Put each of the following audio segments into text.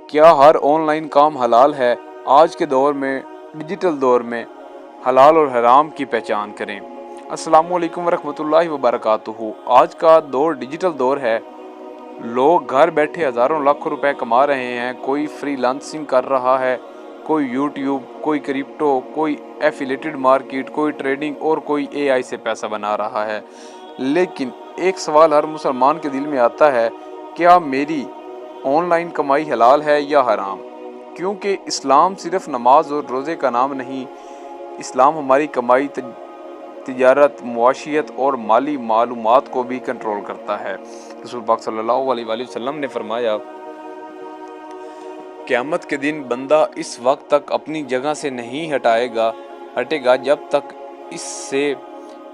کیا ہر on line کام حلال ہے؟ آج کے دور میں، ڈیجیٹل دور میں، حلال اور حرام کی پہچان کریں۔ السلام علیکم ورحمۃ اللہ وبرکاتہ۔ آج کا دور ڈیجیٹل دور ہے۔ لوگ گھر بیٹھے ہزاروں لاکھوں روپے کما رہے ہیں۔ کوئی فری لانسنگ کر رہا ہے، کوئی یوٹیوب، کوئی کرپٹو، کوئی ایفیلیٹڈ مارکیٹ، کوئی ٹریڈنگ اور کوئی اے آئی سے پیسہ بنا رہا ہے۔ لیکن ایک سوال ہر مسلمان کے دل میں آتا ہے، کیا میری آن لائن کمائی حلال ہے یا حرام؟ کیونکہ اسلام صرف نماز اور روزے کا نام نہیں، اسلام ہماری کمائی، تجارت، معاشیت اور مالی معلومات کو بھی کنٹرول کرتا ہے۔ رسول پاک صلی اللہ علیہ وآلہ وسلم نے فرمایا، قیامت کے دن بندہ اس وقت تک اپنی جگہ سے نہیں ہٹے گا جب تک اس سے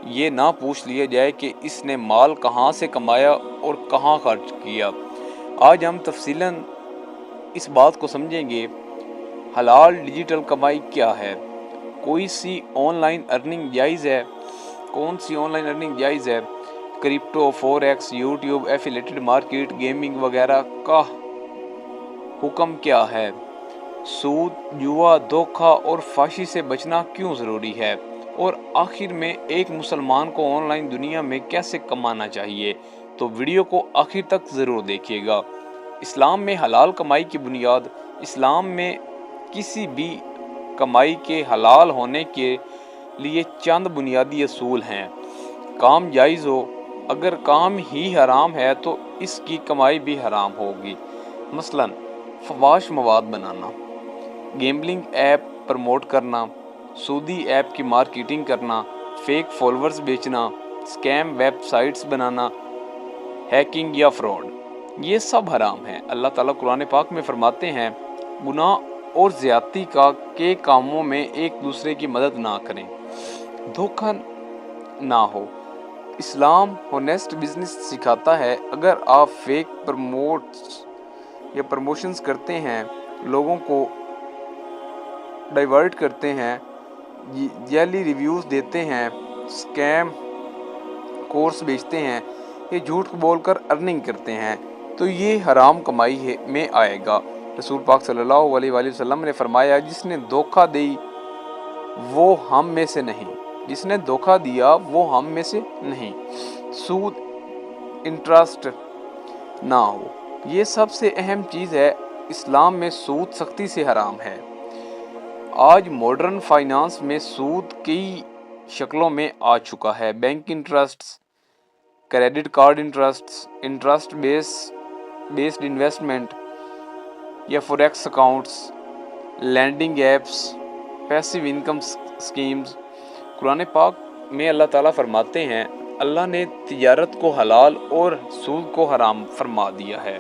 یہ نہ پوچھ لیا جائے کہ اس نے مال کہاں سے کمایا اور کہاں خرچ کیا۔ آج ہم تفصیلاً اس بات کو سمجھیں گے۔ حلال ڈیجیٹل کمائی کیا ہے؟ کون سی آن لائن ارننگ جائز ہے؟ Crypto, forex, YouTube, affiliated market, gaming وغیرہ کا حکم کیا ہے؟ سود، جوا، دھوکہ اور فحاشی سے بچنا کیوں ضروری ہے؟ اور آخر میں ایک مسلمان کو آن لائن دنیا میں کیسے کمانا چاہیے؟ تو ویڈیو کو آخر تک ضرور دیکھیے گا۔ اسلام میں حلال کمائی کی بنیاد۔ اسلام میں کسی بھی کمائی کے حلال ہونے کے لیے چند بنیادی اصول ہیں۔ کام جائز ہو۔ اگر کام ہی حرام ہے تو اس کی کمائی بھی حرام ہوگی۔ مثلاً فحش مواد بنانا، گیمبلنگ ایپ پروموٹ کرنا، سودی ایپ کی مارکیٹنگ کرنا، فیک فالوورز بیچنا، اسکیم ویب سائٹس بنانا، ہیکنگ یا فراڈ، یہ سب حرام ہیں۔ اللہ تعالیٰ قرآن پاک میں فرماتے ہیں، گناہ اور زیادتی کے کاموں میں ایک دوسرے کی مدد نہ کریں، دھوکہ نہ ہو۔ اسلام ہونیسٹ بزنس سکھاتا ہے۔ اگر آپ فیک پروموشنز کرتے ہیں، لوگوں کو ڈائیورٹ کرتے ہیں، جعلی ریویوز دیتے ہیں، اسکیم کورس بیچتے ہیں، یہ جھوٹ بول کر ارننگ کرتے ہیں، تو یہ حرام کمائی میں آئے گا۔ رسول پاک صلی اللہ علیہ وآلہ وسلم نے فرمایا، جس نے دھوکہ دی وہ ہم میں سے نہیں، جس نے دھوکہ دیا وہ ہم میں سے نہیں۔ سود، انٹرسٹ نہ ہو، یہ سب سے اہم چیز ہے۔ اسلام میں سود سختی سے حرام ہے۔ آج ماڈرن فائنانس میں سود کئی شکلوں میں آ چکا ہے۔ Bank interest, credit card interest based investment یا forex accounts, lending apps, passive income schemes. Quran پاک میں اللہ تعالیٰ فرماتے ہیں، اللہ نے تجارت کو حلال اور سود کو حرام فرما دیا ہے۔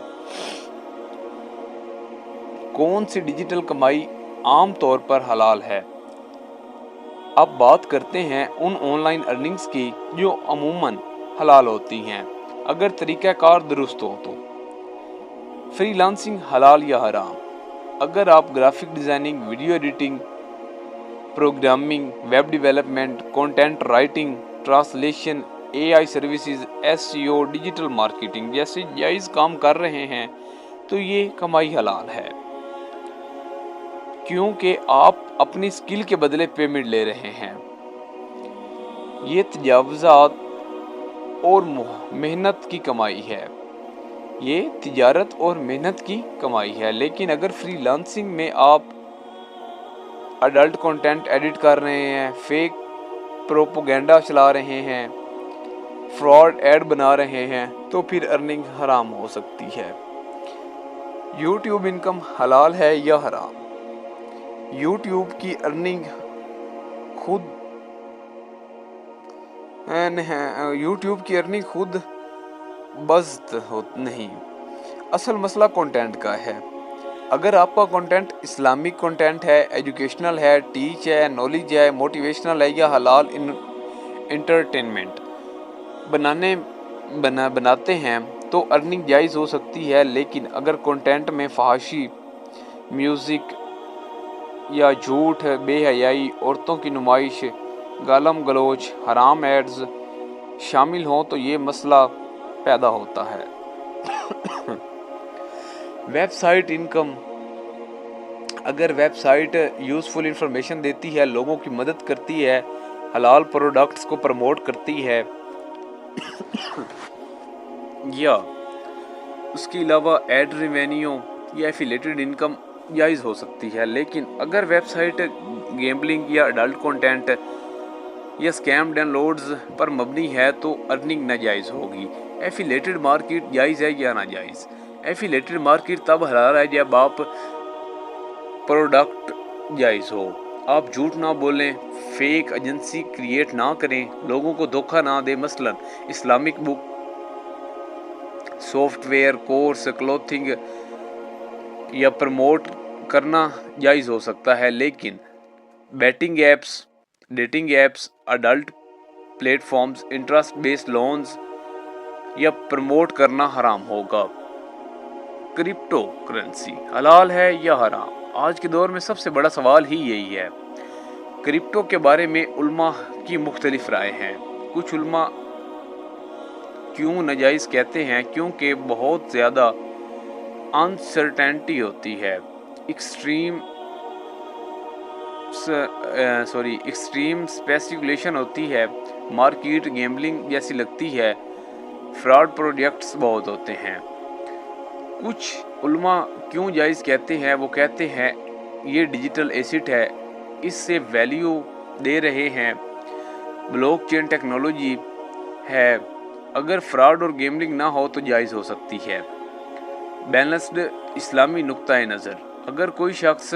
کون سی ڈیجیٹل کمائی عام طور پر حلال ہے؟ اب بات کرتے ہیں ان آن لائن ارننگز کی جو عموماً حلال ہوتی ہیں، اگر طریقہ کار درست ہو تو۔ فری لانسنگ حلال یا حرام؟ اگر آپ graphic designing, video editing, programming, web development, content writing, translation, A I services, SEO، digital marketing جیسے جائز کام کر رہے ہیں تو یہ کمائی حلال ہے، کیونکہ آپ اپنی سکل کے بدلے پیمنٹ لے رہے ہیں۔ یہ تجاوزات اور محنت کی کمائی ہے، یہ تجارت اور محنت کی کمائی ہے۔ لیکن اگر فری لانسنگ میں آپ اڈلٹ کنٹینٹ ایڈٹ کر رہے ہیں، فیک پروپیگنڈا چلا رہے ہیں، فراڈ ایڈ بنا رہے ہیں تو پھر ارننگ حرام ہو سکتی ہے۔ یوٹیوب انکم حلال ہے یا حرام؟ یوٹیوب کی ارننگ خود بذات نہیں، اصل مسئلہ کنٹینٹ کا ہے۔ اگر آپ کا کنٹینٹ اسلامک کنٹینٹ ہے، ایجوکیشنل ہے، ٹیچ ہے، نالج ہے، موٹیویشنل ہے یا حلال انٹرٹینمنٹ بناتے ہیں تو ارننگ جائز ہو سکتی ہے۔ لیکن اگر کنٹینٹ میں فحاشی، میوزک یا جھوٹ، بے حیائی، عورتوں کی نمائش، گالم گلوچ، حرام ایڈز شامل ہوں تو یہ مسئلہ پیدا ہوتا ہے۔ ویب سائٹ انکم اگر ویب سائٹ یوزفل انفارمیشن دیتی ہے، لوگوں کی مدد کرتی ہے، حلال پروڈکٹس کو پروموٹ کرتی ہے یا اس کے علاوہ ایڈ ریونیو یا ایفیلیٹڈ انکم جائز ہو سکتی ہے. لیکن اگر ویب سائٹ گیمبلنگ یا اڈلٹ کنٹینٹ یا سکیم ڈاؤن لوڈز پر مبنی ہے تو ارننگ ناجائز ہوگی. ایفیلیٹڈ مارکیٹ جائز ہے یا ناجائز؟ ایفیلیٹڈ مارکیٹ تب حلال ہے جب آپ پروڈکٹ جائز ہو، آپ جھوٹ نہ بولیں، فیک ایجنسی کریٹ نہ کریں، لوگوں کو دھوکہ نہ دیں. مثلا Islamic book, software, course, clothing یا پروموٹ کرنا جائز ہو سکتا ہے، لیکن betting apps, dating apps, adult platforms, interest based loans یا پروموٹ کرنا حرام ہوگا. کرپٹو کرنسی حلال ہے یا حرام؟ آج کے دور میں سب سے بڑا سوال ہی یہی ہے. کرپٹو کے بارے میں علماء کی مختلف رائے ہیں. کچھ علماء کیوں ناجائز کہتے ہیں؟ کیونکہ بہت زیادہ انسرٹینٹی ہوتی ہے، ایکسٹریم اسپیسیولیشن ہوتی ہے، مارکیٹ گیمبلنگ جیسی لگتی ہے، فراڈ پروڈکٹس بہت ہوتے ہیں. کچھ علماء کیوں جائز کہتے ہیں؟ وہ کہتے ہیں یہ ڈیجیٹل ایسٹ ہے، اس سے ویلیو دے رہے ہیں، بلاک چین ٹیکنالوجی ہے، اگر فراڈ اور گیمبلنگ نہ ہو تو جائز ہو سکتی ہے. بیلنسڈ اسلامی نقطۂ نظر، اگر کوئی شخص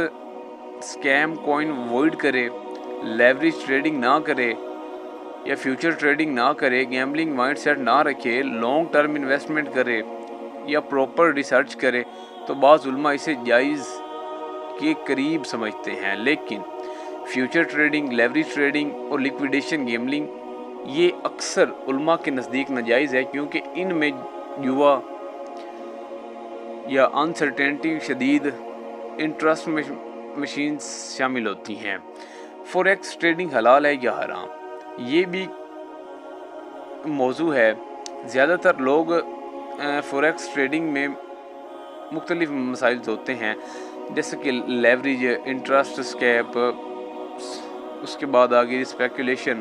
سکیم کوئن وائڈ کرے، لیوریج ٹریڈنگ نہ کرے یا فیوچر ٹریڈنگ نہ کرے، گیمبلنگ مائنڈ سیٹ نہ رکھے، لانگ ٹرم انویسٹمنٹ کرے یا پراپر ریسرچ کرے تو بعض علماء اسے جائز کے قریب سمجھتے ہیں. لیکن فیوچر ٹریڈنگ، لیوریج ٹریڈنگ اور لیکویڈیشن گیمبلنگ یہ اکثر علماء کے نزدیک ناجائز ہے، کیونکہ ان میں جوا یا انسرٹینٹی شدید انٹرسٹ مشینز شامل ہوتی ہیں. فوریکس ٹریڈنگ حلال ہے یا حرام؟ یہ بھی موضوع ہے. زیادہ تر لوگ فوریکس ٹریڈنگ میں مختلف مسائل ہوتے ہیں، جیسے کہ لیوریج، انٹرسٹ اسکیپ، اس کے بعد آگے اسپیکولیشن.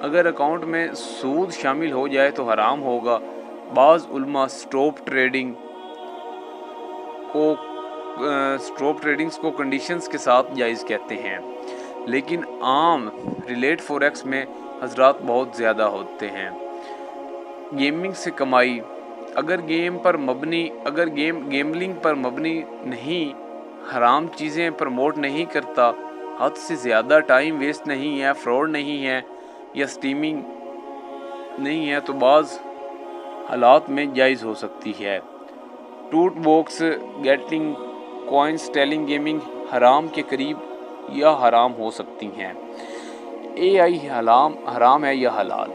اگر اکاؤنٹ میں سود شامل ہو جائے تو حرام ہوگا. بعض علماء اسٹاپ ٹریڈنگز کو کنڈیشنز کے ساتھ جائز کہتے ہیں، لیکن عام ریلیٹ فوریکس میں حضرات بہت زیادہ ہوتے ہیں. گیمنگ سے کمائی، اگر گیمبلنگ پر مبنی نہیں، حرام چیزیں پروموٹ نہیں کرتا، حد سے زیادہ ٹائم ویسٹ نہیں ہے، فراڈ نہیں ہے یا سٹیمنگ نہیں ہے تو بعض حالات میں جائز ہو سکتی ہے. ٹوٹ box, getting coins, telling gaming حرام کے قریب یا حرام ہو سکتی ہیں. اے آئی حرام ہے یا حلال؟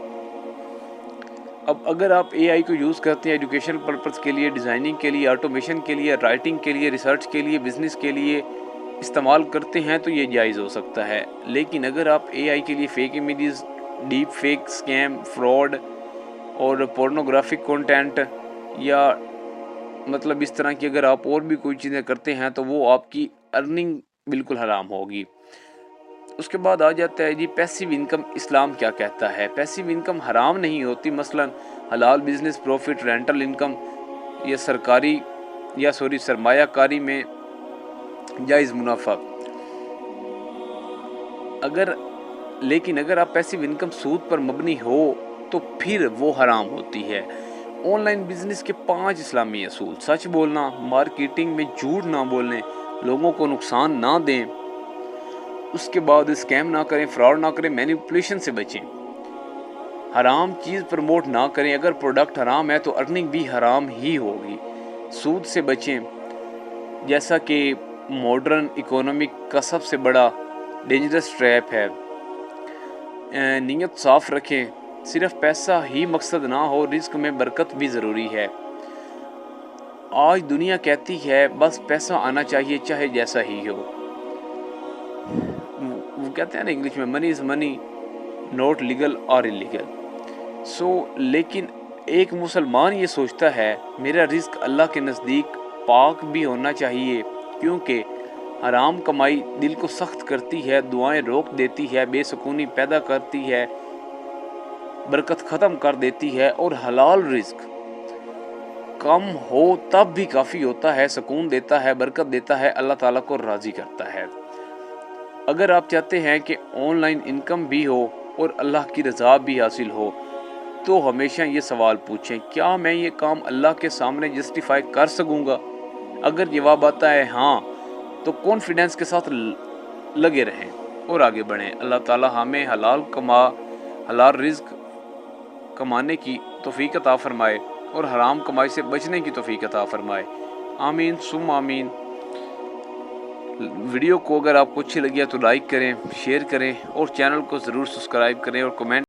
اب اگر آپ اے آئی کو یوز کرتے ہیں ایجوکیشن پرپز کے لیے، ڈیزائننگ کے لیے، آٹومیشن کے لیے، رائٹنگ کے لیے، ریسرچ کے لیے، بزنس کے لیے استعمال کرتے ہیں تو یہ جائز ہو سکتا ہے. لیکن اگر آپ اے آئی کے لیے fake images, deep fake, scheme, fraud اور پورنوگرافک کنٹینٹ یا مطلب اس طرح کی اگر آپ اور بھی کوئی چیزیں کرتے ہیں تو وہ آپ کی ارننگ بالکل حرام ہوگی. اس کے بعد آ جاتا ہے جی پیسیو انکم اسلام کیا کہتا ہے. پیسیو انکم حرام نہیں ہوتی. مثلا حلال بزنس، پروفٹ، رینٹل انکم یا سرمایہ کاری میں جائز منافع. لیکن اگر آپ پیسیو انکم سود پر مبنی ہو تو پھر وہ حرام ہوتی ہے. آن لائن بزنس کے 5 اسلامی اصول: سچ بولنا، مارکیٹنگ میں جھوٹ نہ بولیں، لوگوں کو نقصان نہ دیں، اس کے بعد اسکیم نہ کریں، فراڈ نہ کریں، مینیپولیشن سے بچیں، حرام چیز پروموٹ نہ کریں. اگر پروڈکٹ حرام ہے تو ارننگ بھی حرام ہی ہوگی. سود سے بچیں، جیسا کہ ماڈرن اکونومک کا سب سے بڑا ڈینجرس ٹریپ ہے. نیت صاف رکھیں، صرف پیسہ ہی مقصد نہ ہو، رزق میں برکت بھی ضروری ہے. آج دنیا کہتی ہے بس پیسہ آنا چاہیے چاہے جیسا ہی ہو. وہ کہتے ہیں نا انگلش میں منی از منی، نوٹ لیگل اور انلیگل. لیکن ایک مسلمان یہ سوچتا ہے میرا رزق اللہ کے نزدیک پاک بھی ہونا چاہیے، کیونکہ حرام کمائی دل کو سخت کرتی ہے، دعائیں روک دیتی ہے، بے سکونی پیدا کرتی ہے، برکت ختم کر دیتی ہے، اور حلال رزق کم ہو تب بھی کافی ہوتا ہے، سکون دیتا ہے، برکت دیتا ہے، اللہ تعالیٰ کو راضی کرتا ہے۔ اگر آپ چاہتے ہیں کہ آن لائن انکم بھی ہو اور اللہ کی رضا بھی حاصل ہو تو ہمیشہ یہ سوال پوچھیں، کیا میں یہ کام اللہ کے سامنے جسٹیفائی کر سکوں گا؟ اگر جواب آتا ہے ہاں تو کانفیڈنس کے ساتھ لگے رہیں اور آگے بڑھیں۔ اللہ تعالیٰ ہمیں حلال رزق کمانے کی توفیق عطا فرمائے اور حرام کمائی سے بچنے کی توفیق عطا فرمائے، آمین ثم آمین۔ ویڈیو کو اگر آپ کو اچھی لگی ہے تو لائک کریں، شیئر کریں اور چینل کو ضرور سبسکرائب کریں اور کمنٹ